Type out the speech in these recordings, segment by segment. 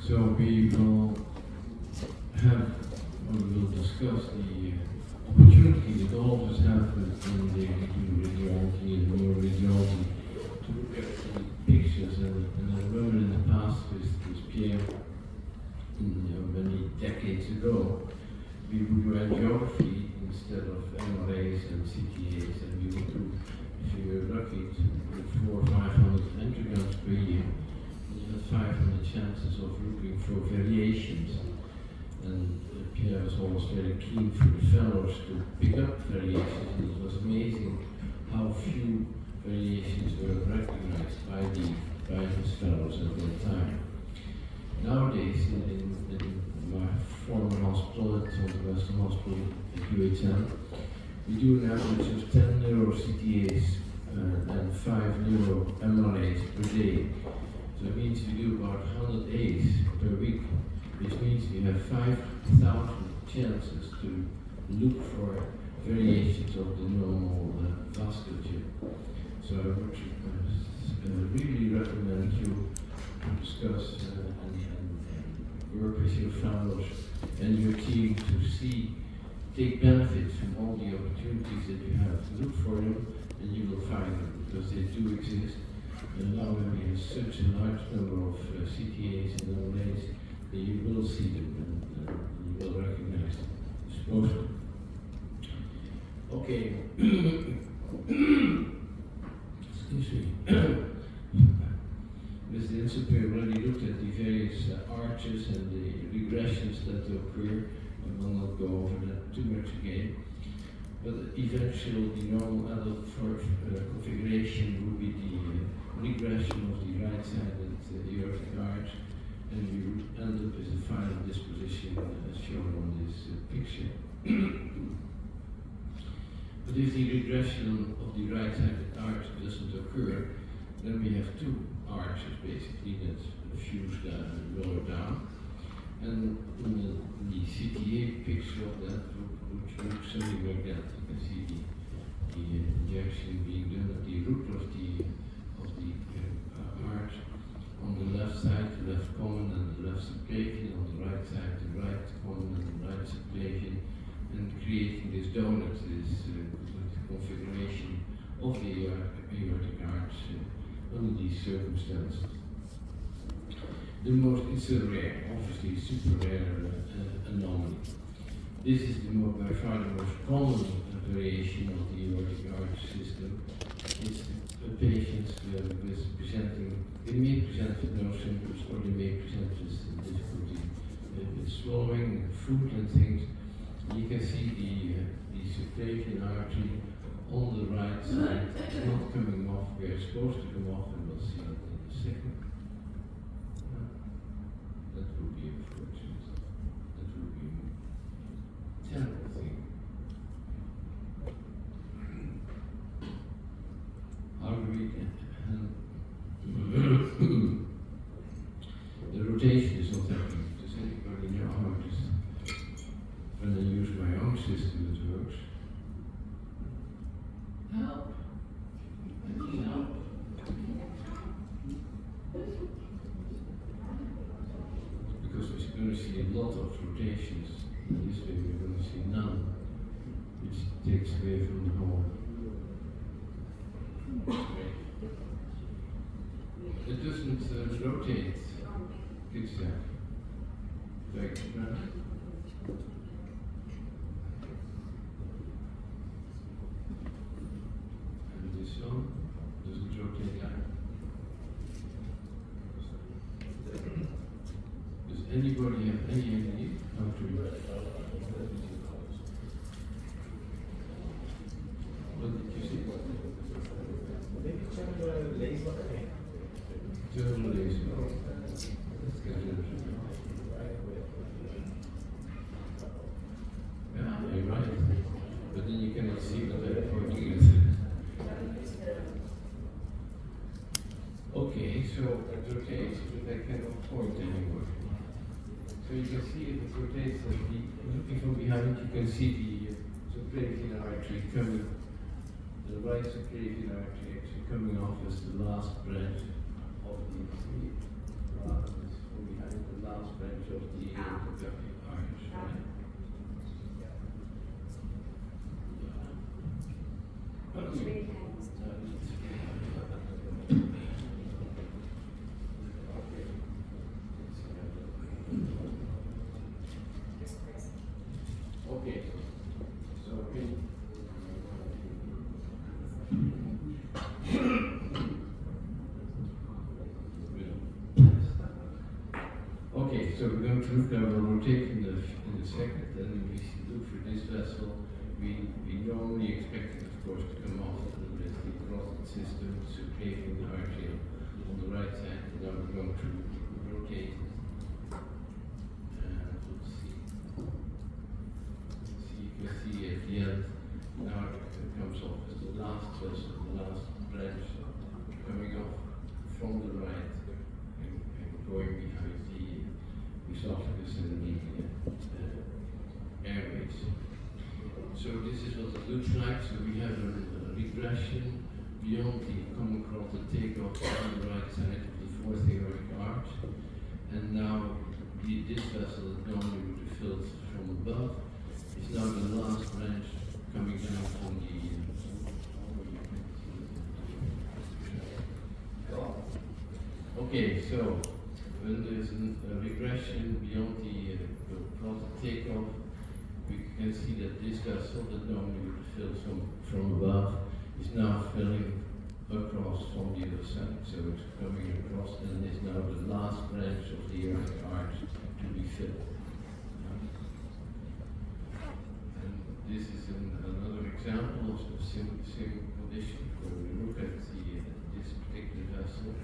So we will have, or we will discuss the opportunity that all of us have when they do radiology and neuroradiology to look at the pictures. And I remember in the past with Pierre, many decades ago, we would do angiography instead of MRAs and CTAs, and we would do, if we were lucky, to do 400 or 500 angiograms per year. You had 500 chances of looking for variations. And Pierre was always very keen for the fellows to pick up variations, and it was amazing how few variations were recognized by his fellows at that time. Nowadays, in my former hospital at the Western Hospital at UHM, we do an average of 10 neuro CTAs and 5 neuro MRAs per day. So it means we do about 100 A's per week, which means we have 5,000 chances to look for variations of the normal vasculature. So I would really recommend you to discuss and work with your fellows and your team to take benefit from all the opportunities that you have. Look for them and you will find them, because they do exist. And now when we have such a large number of CTAs and MRAs, that you will see them and you will recognize them. Okay. Excuse me. Ms. Dinsuper already looked at the various arches and the regressions that occur. I will not go over that too much again. But eventually, the normal adult configuration will be the regression of the right sided aortic arch, and we would end up as a final disposition as shown on this picture. But if the regression of the right sided arch doesn't occur, then we have two arches basically that fuse lower down. And in the CTA picture of that which looks something like that. You can see the injection being done at the root of the arch. On the left side, the left common and the left subclavian. On the right side, the right common and the right subclavian. And creating this donut, this configuration of the aortic arch under these circumstances. It's a rare, obviously super rare anomaly. This is by far the most common variation of the aortic arch system. It's patients they may present with no symptoms, or they may present with difficulty with swallowing food and things. You can see the subclavian artery on the right side not coming off where it's supposed to come off, and we'll see that in a second. That would be unfortunate. That would be a terrible thing. How do we the rotation is not happening. Does anybody know how it is? When I use my own system, it works. Help! I need help. Because we're going to see a lot of rotations. This way we're going to see none, which takes away from the whole. It doesn't rotate exactly. Back around. And this one doesn't rotate either. Does anybody have any idea how to do it? What did you see? Maybe turn the laser. Turn the laser. Let's get it. Yeah, you're right. But then you cannot see what they're pointing at. Okay, so it rotates, but I cannot point anymore. So you can see if it rotates, looking from behind, you can see the subclavian artery coming, the right subclavian artery actually coming off as the last branch of the from behind, the last Okay, so okay, so we're going to look at the rotation in a second, and we look for this vessel. We normally expect it, of course, to come off with the carotid system, subclavian arterial on the right side, and now we're going to rotate it. And we'll see. You can see at the end, now it comes off as the last vessel, the last branch coming off from the right and going behind the esophagus and the airways. So this is what it looks like. So we have a regression beyond the common carotid takeoff on the right side of the fourth aortic arch. And now this vessel that normally would be filled from above is now the last branch coming down from the okay, so when there's a regression beyond the carotid takeoff, we can see that this vessel that normally would fill from above is now filling across from the other side. So it's coming across and is now the last branch of the aortic arch to be filled. And this is another example of the same condition where we look at this particular vessel.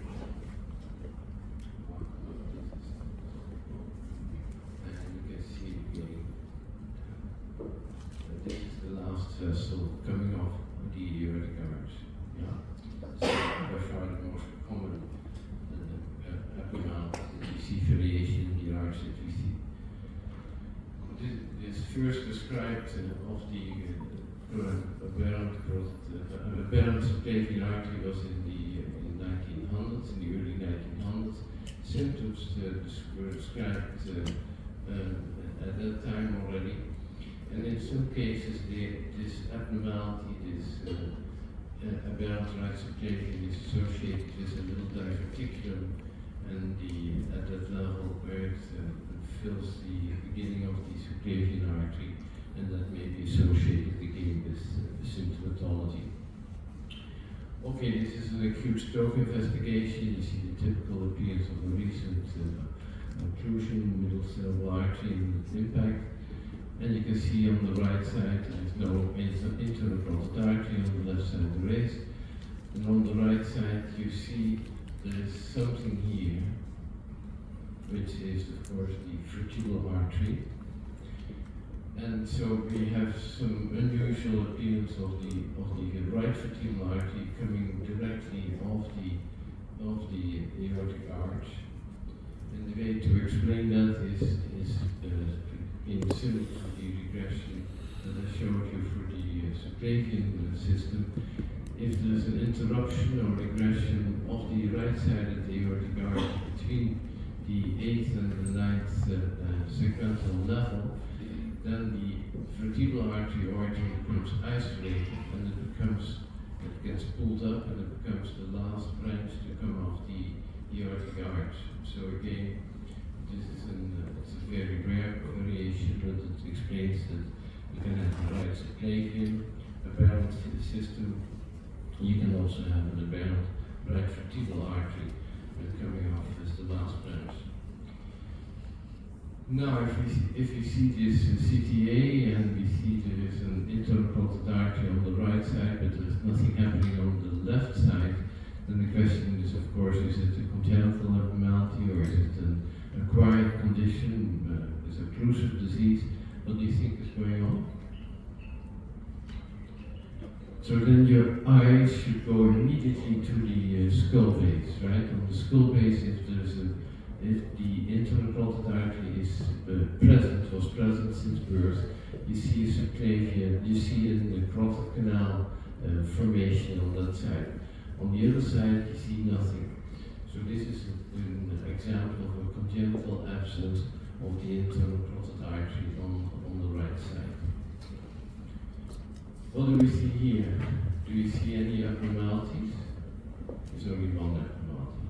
This is the last vessel coming off the aortic arch. Yeah. So by far the most common abnormality that we see variation in the arch that we see. This first described of the aberrant subclavian artery was in the 1900s, in the early 1900s. Symptoms were described at that time already. And in some cases, this abnormality, this aberrant right subclavian is associated with a little diverticulum, and at that level where it fills the beginning of the subclavian artery, and that may be associated again with symptomatology. Okay, this is an acute stroke investigation. You see the typical appearance of a recent occlusion, middle cerebral artery and impact. And you can see on the right side there's no internal carotid artery, on the left side the race. And on the right side you see there's something here, which is of course the vertebral artery. And so we have some unusual appearance of the right vertebral artery coming directly off the aortic arch. And the way to explain that is in similar to the regression that I showed you for the subclavian system. If there's an interruption or regression of the right side of the aortic arch between the 8th and the 9th segmental level, then the vertebral artery origin becomes isolated and it gets pulled up and it becomes the last branch to come off the aortic arch. So again, this is it's a very rare variation, but it explains that you can have the right subclavian, aberrant in the system. You can also have an aberrant right vertebral artery coming off as the last branch. Now, if you see this CTA and we see there is an internal carotid artery on the right side, but there's nothing happening on the left side, then the question is, of course, is it a congenital abnormality or is it an acquired condition? Is it occlusive disease? What do you think is going on? So then your eyes should go immediately to the skull base, right? On the skull base, if the internal carotid artery is was present since birth, you see a subclavian, you see it in the carotid canal formation on that side. On the other side, you see nothing. So this is an example of a congenital absence of the internal carotid artery on the right side. What do we see here? Do you see any abnormalities? There's only one abnormality.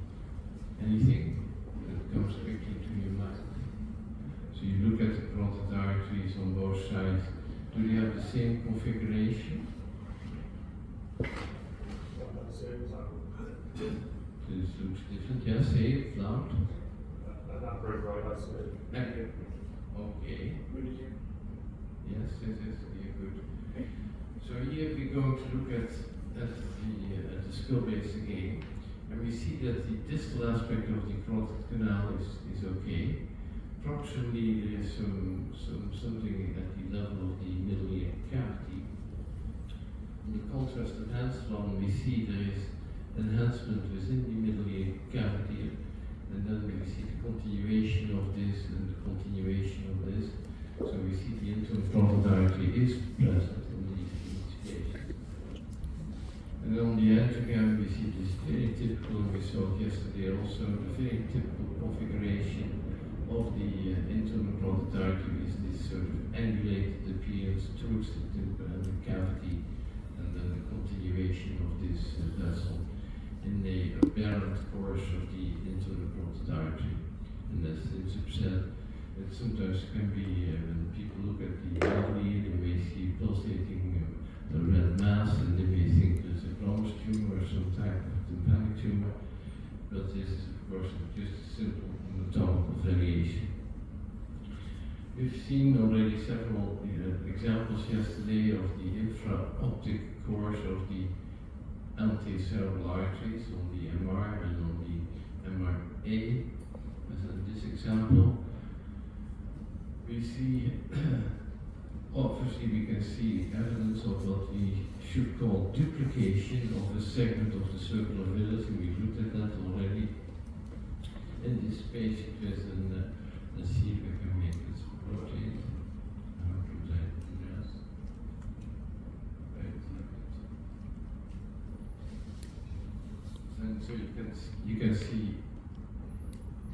Anything that comes quickly to your mind? So you look at the carotid arteries on both sides. Do they have the same configuration? This looks different. Yes, say it loud. Not very bright, I see. Okay. Yes, yeah, good. So here we're going to look at the skull base again, and we see that the distal aspect of the carotid canal is okay. Proximally there is something at the level of the middle ear cavity. In the contrast enhanced one, we see there is enhancement within the middle ear cavity, and then we see the continuation of this and the continuation of this. So we see the internal carotid artery is present in these cases. And on the angiogram we see this very typical, we saw it yesterday also, the very typical configuration of the internal carotid artery is this sort of angulated appearance towards the tip and the cavity, and then the continuation of this vessel in the apparent course of the internal carotid artery. And as Insip said, it sometimes can be, when people look at the body, they may see pulsating a red mass, and they may think there's a glomus tumor or some type of tympanic tumor, but this is of course just a simple anatomical variation. We've seen already several examples yesterday of the infra-optic course of the antecerebral arteries on the MR and on the MRA, as in this example. We see, obviously we can see evidence of what we should call duplication of a segment of the circular villus, and we've looked at that already. In this patient with let's see if I can make this rotate. Yes. Right. And so you can see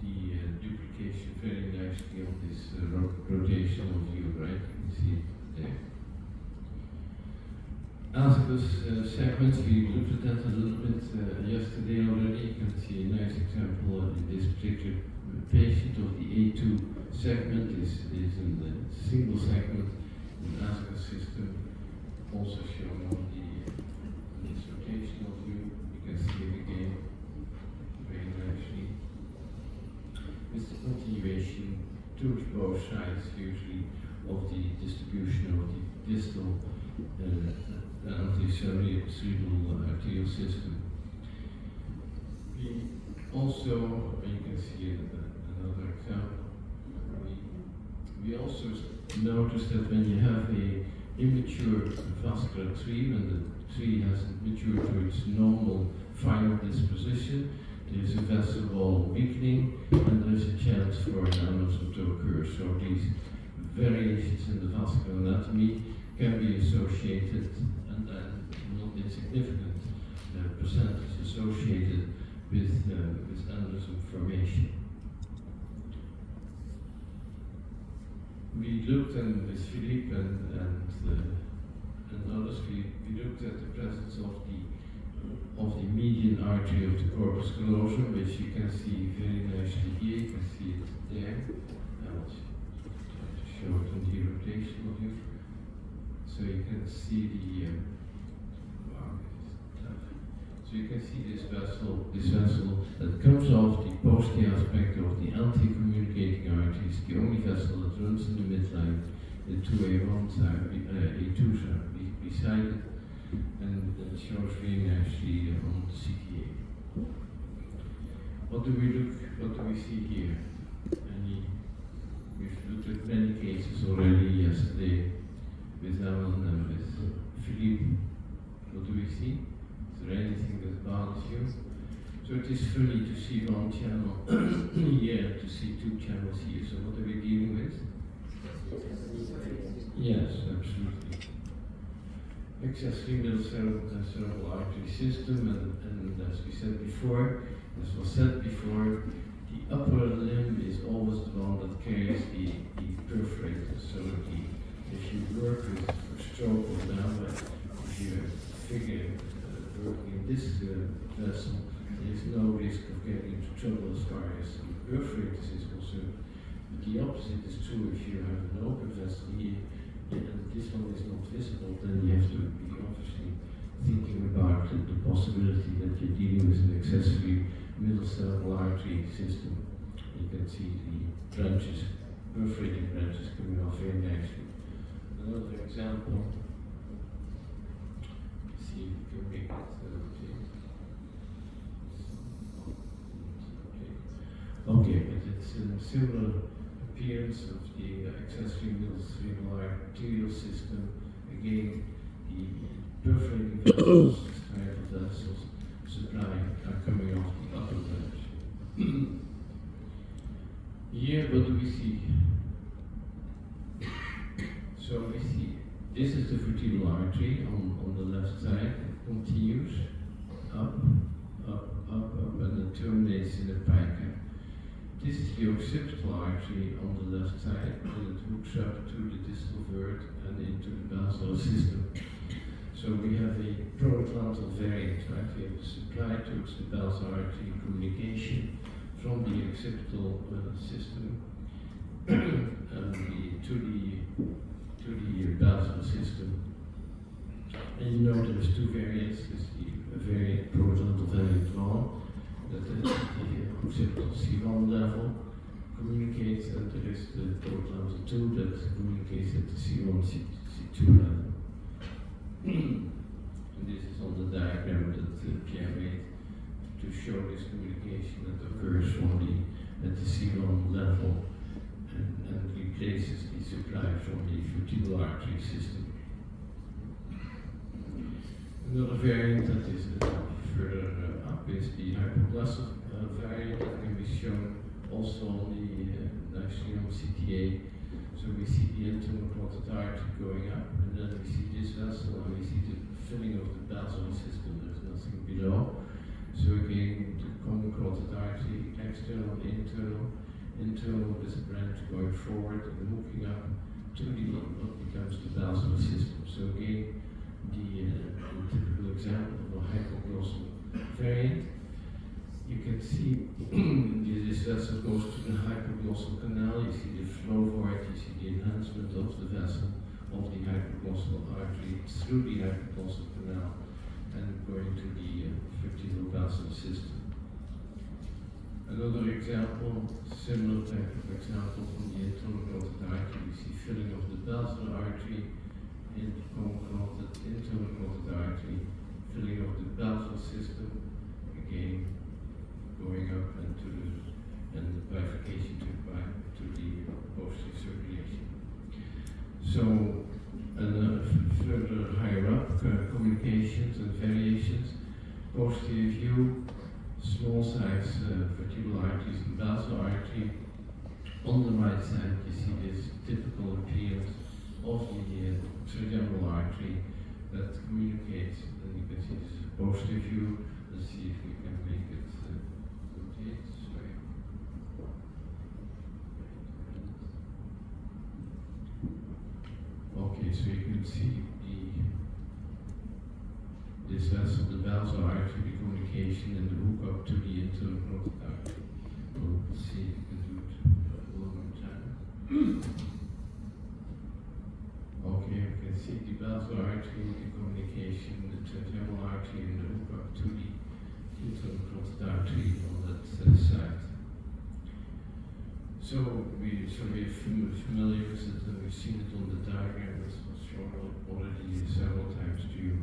the duplication very nicely on this rotational view, right? You can see it there. Ascus segments, we looked at that a little bit yesterday already. You can see a nice example in this particular patient of the A2 segment is in the single segment in the Ascus system, also shown on this rotational view. You can see it again very nicely. With the continuation towards both sides, usually, of the distribution of the distal antecerebral arterial system. We also, you can see another example, we also notice that when you have a immature vascular tree, when the tree hasn't matured to its normal final disposition, there is a vessel wall weakening, and there is a chance for an aneurysm to occur. So these variations in the vascular anatomy can be associated, and not insignificant percentage associated with aneurysm formation. We looked, and with Philippe and others, we looked at the presence of the median artery of the corpus callosum, which you can see very nicely here. You can see it there. I'll try to show it on the rotational view. So you can see the so you can see this vessel that comes off the posterior aspect of the anti-communicating arteries, the only vessel that runs in the midline, the 2A1 side, A2 side beside it, and it shows very nicely on the CTA. What do we see here? We've looked at many cases already yesterday with Alan and with Philippe. What do we see? Is there anything that bothers you? So it is funny to see one channel here, to see two channels here. So what are we dealing with? Yes, absolutely. Accessory middle cerebral artery system, and as we said before, as was said before, the upper limb is always the one that carries concerned. But the opposite is true if you have an open vessel here, and this one is not visible, then you have to be obviously thinking about the possibility that you're dealing with an accessory middle cerebral artery system. You can see the branches, perforating branches coming off very nicely. Another example, see if you can make it okay, but it's a similar appearance of the accessory middle cerebral arterial system. Again, the perforating vessels, striatal vessels, supply are coming off the upper branch. Here, what do we see? So we see, this is the vertebral artery on the left side. It continues up, and then terminates in the pica. This is the occipital artery on the left side, and it hooks up to the distal vert and into the basilar system. So we have a pro-atlantal variant, right? We have a supply towards the basilar artery communication from the occipital system to the basilar system. And you know there's two variants. There's the variant pro-atlantal variant 1 that is the occipital C1 level communicates, and there is the pro-atlantal 2 that communicates at the C1, C2 level. And this is on the diagram that Pierre made to show this communication that occurs at the C1 level and replaces the supply from the vertebral artery system. Another variant that is further up is the hypoglossal variant that can be shown also on nicely on CTA. So we see the internal carotid artery going up, and then we see this vessel, and we see the filling of the basilar system. There's nothing below. So again, the common carotid artery, external, internal with a branch going forward and hooking up to what becomes the basilar system. So again, the typical example of a hypoglossal variant. You can see this vessel goes to the hypoglossal canal. You see the flow void, you see the enhancement of the vessel, of the hypoglossal artery through the hypoglossal canal and going to the vertebral basilar system. Another example, similar type of example from the internal carotid artery, you see filling of the basilar artery in the common carotid, internal carotid artery, filling of the basilar system, again going up and the bifurcation to the posterior circulation. So, further higher up, communications and variations, posterior view, small size vertebral arteries and basilar artery. On the right side, you see this typical appearance of the trigeminal artery that communicates, and you can see this is a posterior view. Let's see if we can make it rotate. Sorry. Okay, so you can see this vessel, the basilar artery, the communication, and the hook up to the internal carotid artery. We'll see if we can do it one more time. Okay, you can see the basilar artery, the communication, the trigeminal artery, and the hook up to the internal carotid artery on that side. So we're familiar with it, and we've seen it on the diagram. This was shown already several times to you.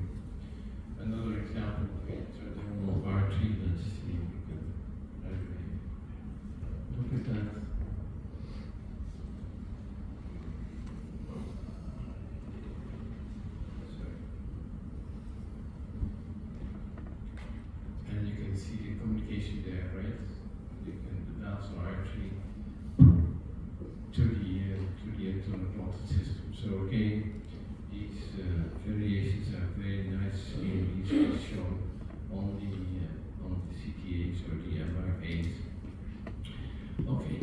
Another example of a trigeminal artery. Let's see if we can look at that. And you can see the communication there, right? The basilar artery to the internal carotid system. So again, these variations are very nicely and easily shown on the CTAs or the MRAs. Okay,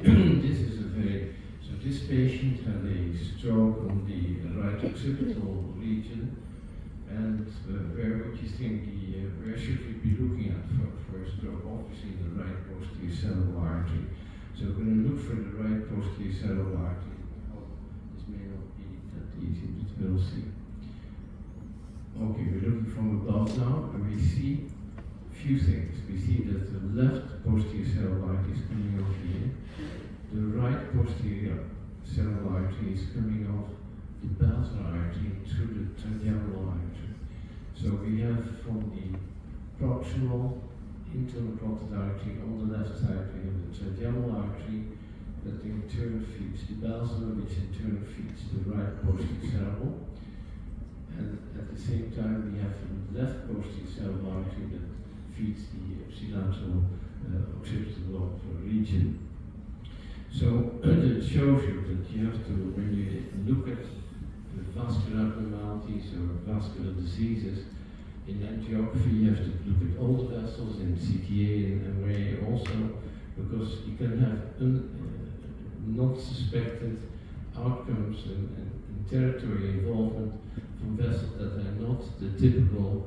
this patient had a stroke on the right occipital region, and where would you think where should we be looking at for a stroke? Obviously the right posterior cerebral artery. So we're going to look for the right posterior cerebral artery. This may not be that easy, but we'll see. Okay, we're looking from above now, and we see a few things. We see that the left posterior cerebral artery is coming off here. The right posterior cerebral artery is coming off the basal artery through the trigeminal artery. So we have from the proximal internal carotid artery on the left side, we have the trigeminal artery that in turn feeds the basal, which in turn feeds the right posterior cerebral. And at the same time, we have the left posterior cerebral artery that feeds the ipsilateral occipital region. So it shows you that you have to, when you look at the vascular abnormalities or vascular diseases, in angiography you have to look at all the vessels, in CTA and MRA also, because you can have not suspected outcomes and territory involvement from vessels that are not the typical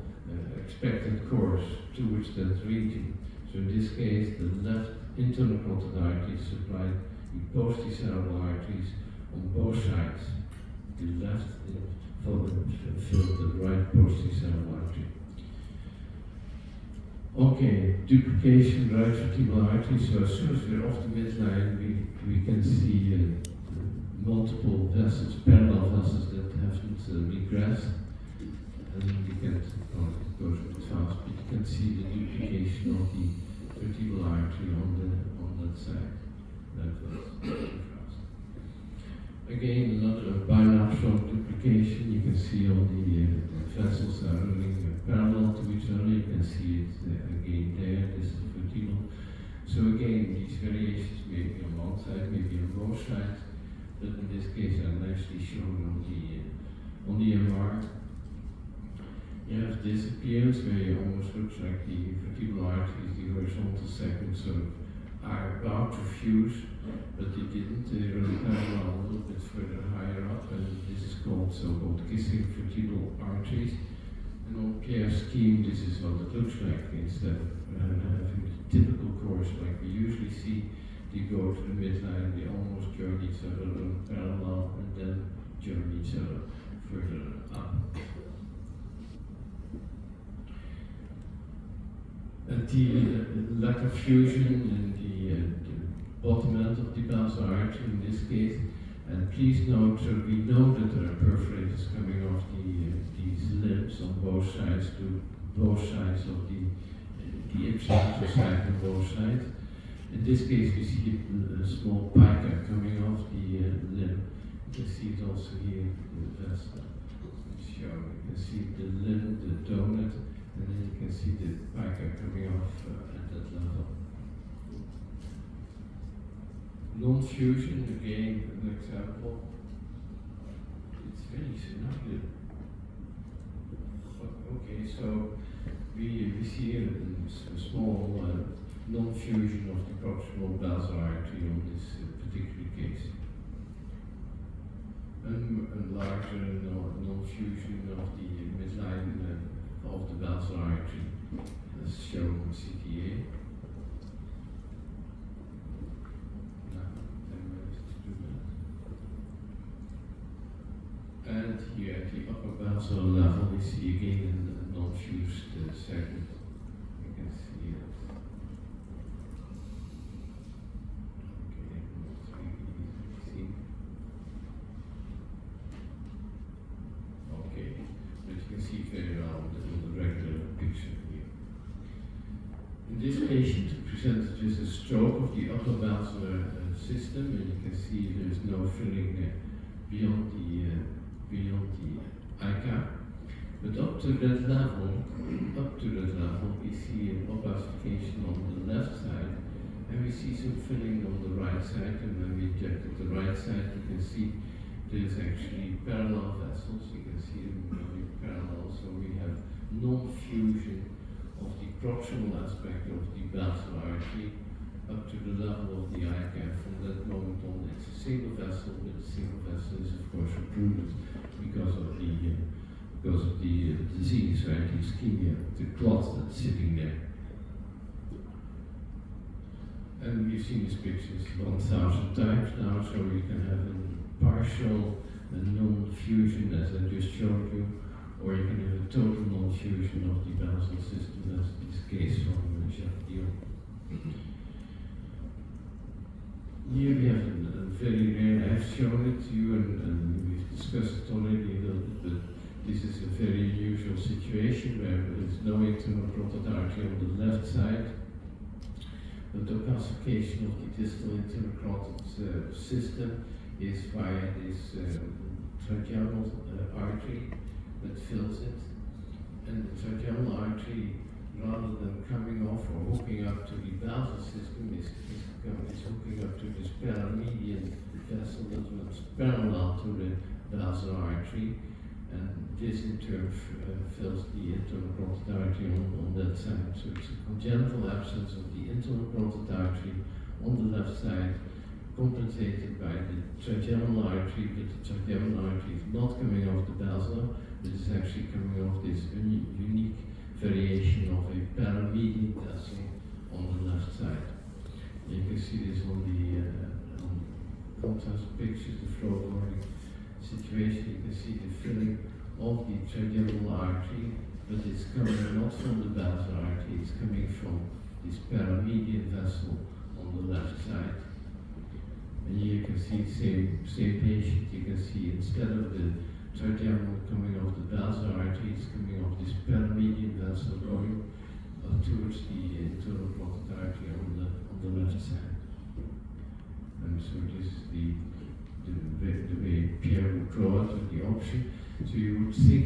expected course towards that region. So in this case, the left internal carotid artery supplied the posterior cerebral arteries on both sides. The left filled the right posterior cerebral artery. Okay, duplication right vertebral artery. So as soon as we're off the midline, we can see multiple vessels, parallel vessels that haven't regressed, and we can, it goes a bit fast, but you can see the duplication of the vertebral artery on that side. That was too fast. Again, another bilateral duplication. You can see all the vessels are running parallel to each other. You can see it again there. This is vertebral. So again, these variations may be on one side, maybe on both sides. But in this case, are nicely shown on the MR. You have this appearance where it almost looks like the vertebral arteries, the horizontal segments are about to fuse, but they didn't. They run parallel a little bit further higher up, and this is called so-called kissing vertebral arteries. And on Pierre's scheme, this is what it looks like. Instead of having the typical course like we usually see, they go to the midline, they almost join each other, run parallel, and then join each other further up. And the lack of fusion in the bottom end of the basal artery in this case. And please note, we know that there are perforators coming off these limbs on both sides to both sides of the ipsilateral side on both sides. In this case, we see a small pica coming off the limb. You can see it also here in the vessel. You can see the limb, the donut, and then you can see the pica coming off at that level. Non-fusion, again, an example. It's very snugly. Okay, so we see a small non-fusion of the proximal basal artery on this particular case. And larger non-fusion of the midline of the basal artery, as shown on CTA. And here at the upper basal level, we see again a non-fused segment. You can see it. Okay, not really easy to see. Okay, but you can see it very well in the regular picture here. In this patient, we presented with a stroke of the upper basilar system, and you can see there is no filling beyond the ICA. But up to that level, we see an opacification on the left side, and we see some filling on the right side. And when we inject at the right side, you can see there's actually parallel vessels. You can see them going parallel. So we have non-fusion of the proximal aspect of the basal artery up to the level of the ICA. From that moment on, it's a single vessel, but a single vessel is of course occluded because of the disease, right? The ischemia, the clot that's sitting there. And we've seen these pictures 1,000 times now, so you can have a partial non-fusion as I just showed you, or you can have a total non-fusion of the basal system as this case from Arterial. Here we have a very rare, I've shown it to you and we've discussed it already a little bit, but this is a very unusual situation where there is no internal carotid artery on the left side, but the calcification of the distal internal carotid system is via this tracheal artery that fills it, and the tracheal artery, rather than coming off or hooking up to the basal system, is hooking up to this paramedian vessel that runs parallel to the basal artery, and this in turn fills the internal carotid artery on that side. So it's a congenital absence of the internal carotid artery on the left side, compensated by the tracheal artery, but the tracheal artery is not coming off the basal, but it's actually coming off this unique variation of a paramedian vessel on the left side. You can see this on the contrast pictures, the flow boarding situation. You can see the filling of the tracheal artery, but it's coming not from the basal artery, it's coming from this paramedian vessel on the left side. And here you can see same patient. You can see instead of the tracheal coming off the basal artery, it's coming off this paramedian vessel going towards the internal carotid artery on the left side. And so this is the way Pierre would draw it with the option. So you would think,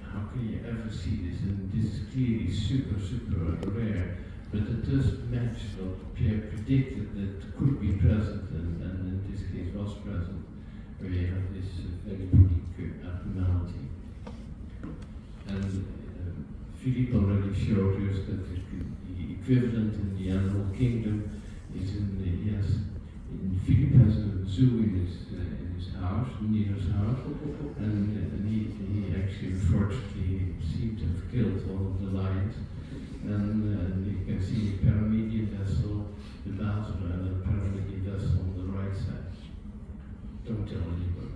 how can you ever see this? And this is clearly super rare, but it does match what Pierre predicted that could be present, and in this case was present, where you have this very unique abnormality. And Philippe already showed us that the equivalent in the animal kingdom is in Philippe has a zoo in his house, near his house, and he actually unfortunately seemed to have killed all of the lions. And you can see the paramedian vessel, the basal, and the paramedian vessel on the right side. Don't tell anybody.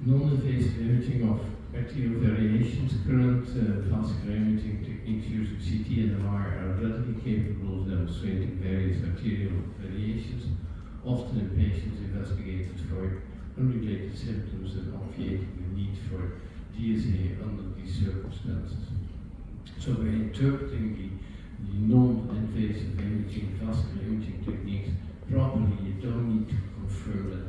Non-invasive imaging of arterial variations. Current vascular imaging techniques using CT and MR are readily capable of demonstrating various arterial variations, often in patients investigated for unrelated symptoms and obviating the need for DSA under these circumstances. So by interpreting the non-invasive imaging, vascular imaging techniques properly, you don't need to confirm that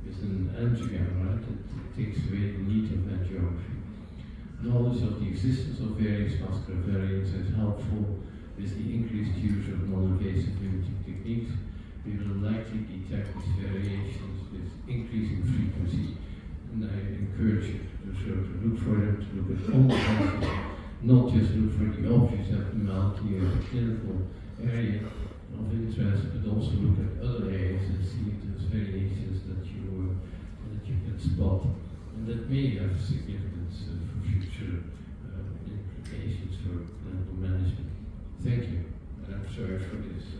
with an angiogram, right? It takes away the need of angiography. Knowledge of the existence of various vascular variants is helpful with the increased use of non-invasive imaging techniques. We will likely detect these variations with increasing frequency, and I encourage you to look for them, to look at all the cases, not just look for the obvious abnormality or the clinical area of interest, but also look at other areas and see if there's variations that you can spot, and that may have significance for future implications for clinical management. Thank you, and I'm sorry for this.